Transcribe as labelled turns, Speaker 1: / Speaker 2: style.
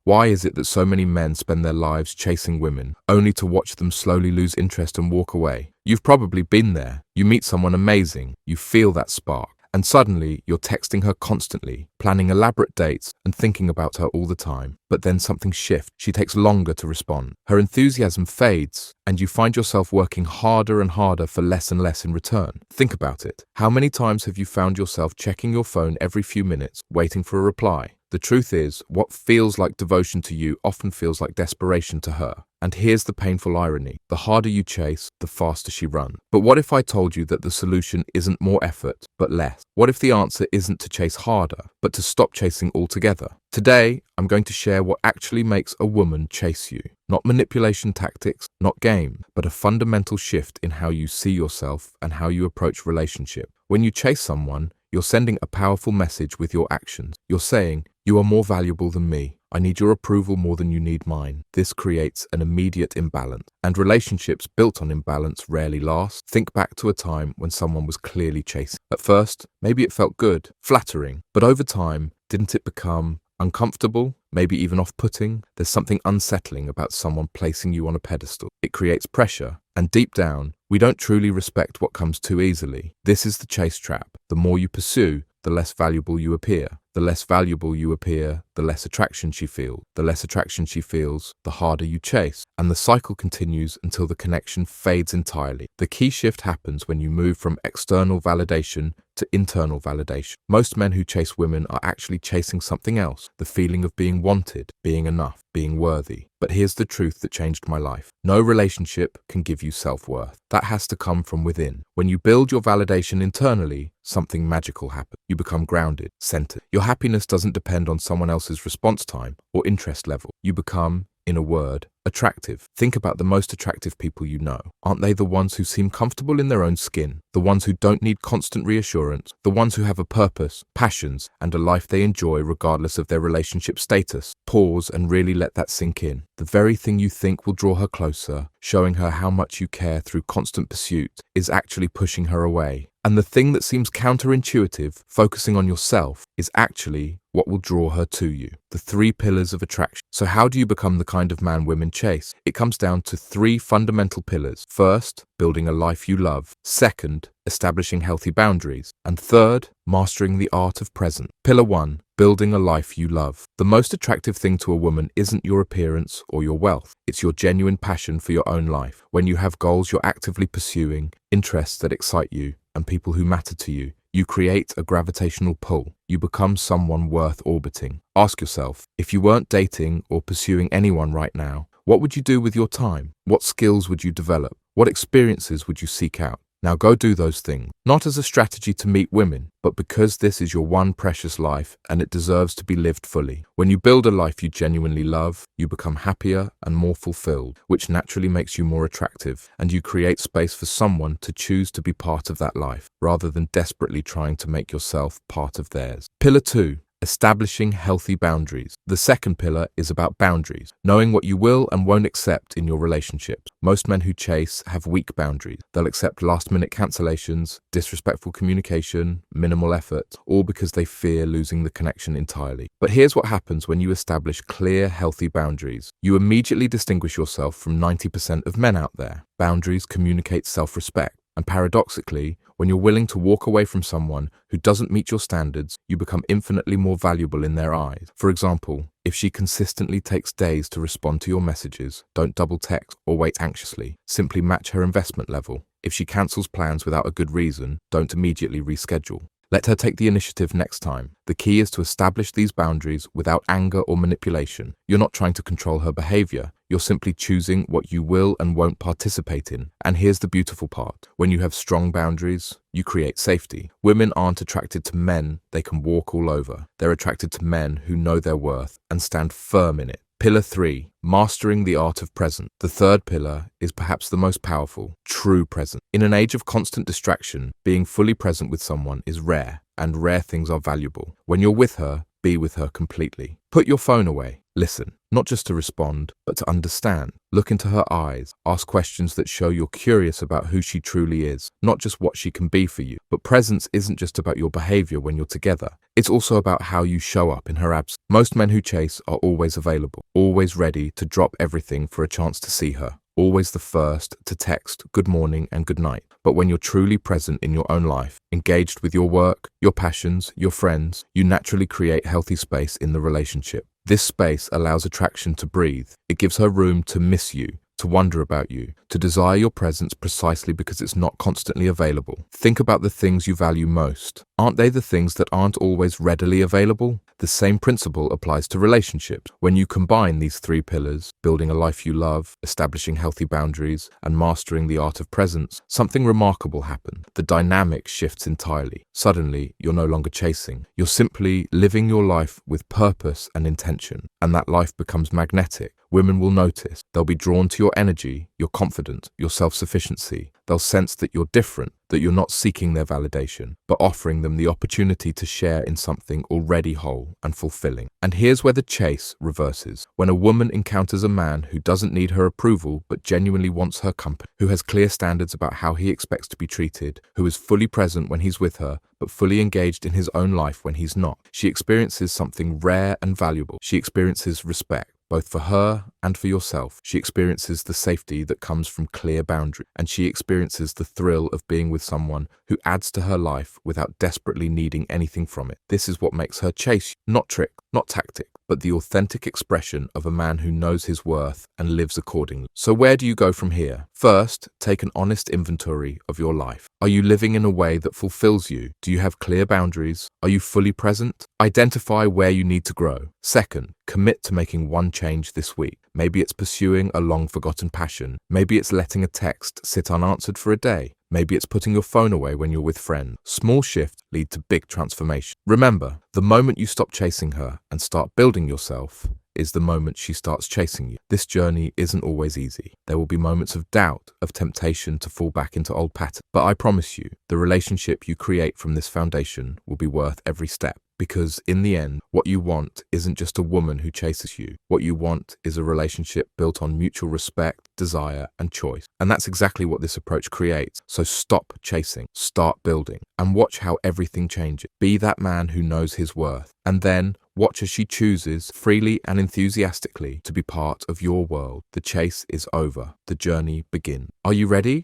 Speaker 1: Why is it that so many men spend their lives chasing women, only to watch them slowly lose interest and walk away? You've probably been there. You meet someone amazing, you feel that spark, and suddenly you're texting her constantly, planning elaborate dates and thinking about her all the time. But then something shifts. She takes longer to respond. Her enthusiasm fades, and you find yourself working harder and harder for less and less in return. Think about it. How many times have you found yourself checking your phone every few minutes, waiting for a reply? The truth is, what feels like devotion to you often feels like desperation to her. And here's the painful irony. The harder you chase, the faster she runs. But what if I told you that the solution isn't more effort, but less? What if the answer isn't to chase harder, but to stop chasing altogether? Today, I'm going to share what actually makes a woman chase you. Not manipulation tactics, not game, but a fundamental shift in how you see yourself and how you approach relationship. When you chase someone, you're sending a powerful message with your actions. You're saying, "You are more valuable than me. I need your approval more than you need mine." This creates an immediate imbalance. And relationships built on imbalance rarely last. Think back to a time when someone was clearly chasing. At first, maybe it felt good, flattering, but over time, didn't it become uncomfortable, maybe even off-putting? There's something unsettling about someone placing you on a pedestal. It creates pressure, and deep down, we don't truly respect what comes too easily. This is the chase trap. The more you pursue, the less valuable you appear. The less valuable you appear, the less attraction she feels. The less attraction she feels, the harder you chase. And the cycle continues until the connection fades entirely. The key shift happens when you move from external validation to internal validation. Most men who chase women are actually chasing something else, the feeling of being wanted, being enough, being worthy. But here's the truth that changed my life. No relationship can give you self-worth. That has to come from within. When you build your validation internally, something magical happens. You become grounded, centered. Your happiness doesn't depend on someone else's response time or interest level. You become, in a word, attractive. Think about the most attractive people you know. Aren't they the ones who seem comfortable in their own skin? The ones who don't need constant reassurance? The ones who have a purpose, passions, and a life they enjoy regardless of their relationship status? Pause and really let that sink in. The very thing you think will draw her closer, showing her how much you care through constant pursuit, is actually pushing her away. And the thing that seems counterintuitive, focusing on yourself, is actually what will draw her to you. The 3 pillars of attraction. So how do you become the kind of man women chase? It comes down to 3 fundamental pillars. First, building a life you love. Second, establishing healthy boundaries. And third, mastering the art of present. Pillar 1, building a life you love. The most attractive thing to a woman isn't your appearance or your wealth. It's your genuine passion for your own life. When you have goals you're actively pursuing, interests that excite you, and people who matter to you, you create a gravitational pull. You become someone worth orbiting. Ask yourself, if you weren't dating or pursuing anyone right now, what would you do with your time? What skills would you develop? What experiences would you seek out? Now go do those things, not as a strategy to meet women, but because this is your one precious life and it deserves to be lived fully. When you build a life you genuinely love, you become happier and more fulfilled, which naturally makes you more attractive, and you create space for someone to choose to be part of that life, rather than desperately trying to make yourself part of theirs. Pillar 2. Establishing healthy boundaries. The second pillar is about boundaries, knowing what you will and won't accept in your relationships. Most men who chase have weak boundaries. They'll accept last-minute cancellations, disrespectful communication, minimal effort, all because they fear losing the connection entirely. But here's what happens when you establish clear, healthy boundaries. You immediately distinguish yourself from 90% of men out there. Boundaries communicate self-respect. And paradoxically, when you're willing to walk away from someone who doesn't meet your standards, you become infinitely more valuable in their eyes. For example, if she consistently takes days to respond to your messages, don't double text or wait anxiously. Simply match her investment level. If she cancels plans without a good reason, don't immediately reschedule. Let her take the initiative next time. The key is to establish these boundaries without anger or manipulation. You're not trying to control her behavior. You're simply choosing what you will and won't participate in. And here's the beautiful part. When you have strong boundaries, you create safety. Women aren't attracted to men they can walk all over. They're attracted to men who know their worth and stand firm in it. Pillar 3, mastering the art of present. The third pillar is perhaps the most powerful, true present. In an age of constant distraction, being fully present with someone is rare, and rare things are valuable. When you're with her, be with her completely. Put your phone away. Listen, not just to respond, but to understand. Look into her eyes. Ask questions that show you're curious about who she truly is, not just what she can be for you. But presence isn't just about your behavior when you're together. It's also about how you show up in her absence. Most men who chase are always available, always ready to drop everything for a chance to see her. Always the first to text good morning and good night. But when you're truly present in your own life, engaged with your work, your passions, your friends, you naturally create healthy space in the relationship. This space allows attraction to breathe. It gives her room to miss you, to wonder about you, to desire your presence precisely because it's not constantly available. Think about the things you value most. Aren't they the things that aren't always readily available? The same principle applies to relationships. When you combine these three pillars, building a life you love, establishing healthy boundaries, and mastering the art of presence, something remarkable happens. The dynamic shifts entirely. Suddenly, you're no longer chasing. You're simply living your life with purpose and intention, and that life becomes magnetic. Women will notice. They'll be drawn to your energy, your confidence, your self-sufficiency. They'll sense that you're different, that you're not seeking their validation, but offering them the opportunity to share in something already whole and fulfilling. And here's where the chase reverses. When a woman encounters a man who doesn't need her approval, but genuinely wants her company, who has clear standards about how he expects to be treated, who is fully present when he's with her, but fully engaged in his own life when he's not, she experiences something rare and valuable. She experiences respect, both for her and for yourself. She experiences the safety that comes from clear boundaries, and she experiences the thrill of being with someone who adds to her life without desperately needing anything from it. This is what makes her chase you. Not trick, not tactic, but the authentic expression of a man who knows his worth and lives accordingly. So where do you go from here? First, take an honest inventory of your life. Are you living in a way that fulfills you? Do you have clear boundaries? Are you fully present? Identify where you need to grow. Second, commit to making one change this week. Maybe it's pursuing a long-forgotten passion. Maybe it's letting a text sit unanswered for a day. Maybe it's putting your phone away when you're with friends. Small shifts lead to big transformation. Remember, the moment you stop chasing her and start building yourself is the moment she starts chasing you. This journey isn't always easy. There will be moments of doubt, of temptation to fall back into old patterns. But I promise you, the relationship you create from this foundation will be worth every step. Because in the end, what you want isn't just a woman who chases you. What you want is a relationship built on mutual respect, desire, and choice. And that's exactly what this approach creates. So stop chasing, start building, and watch how everything changes. Be that man who knows his worth. And then watch as she chooses, freely and enthusiastically, to be part of your world. The chase is over. The journey begins. Are you ready?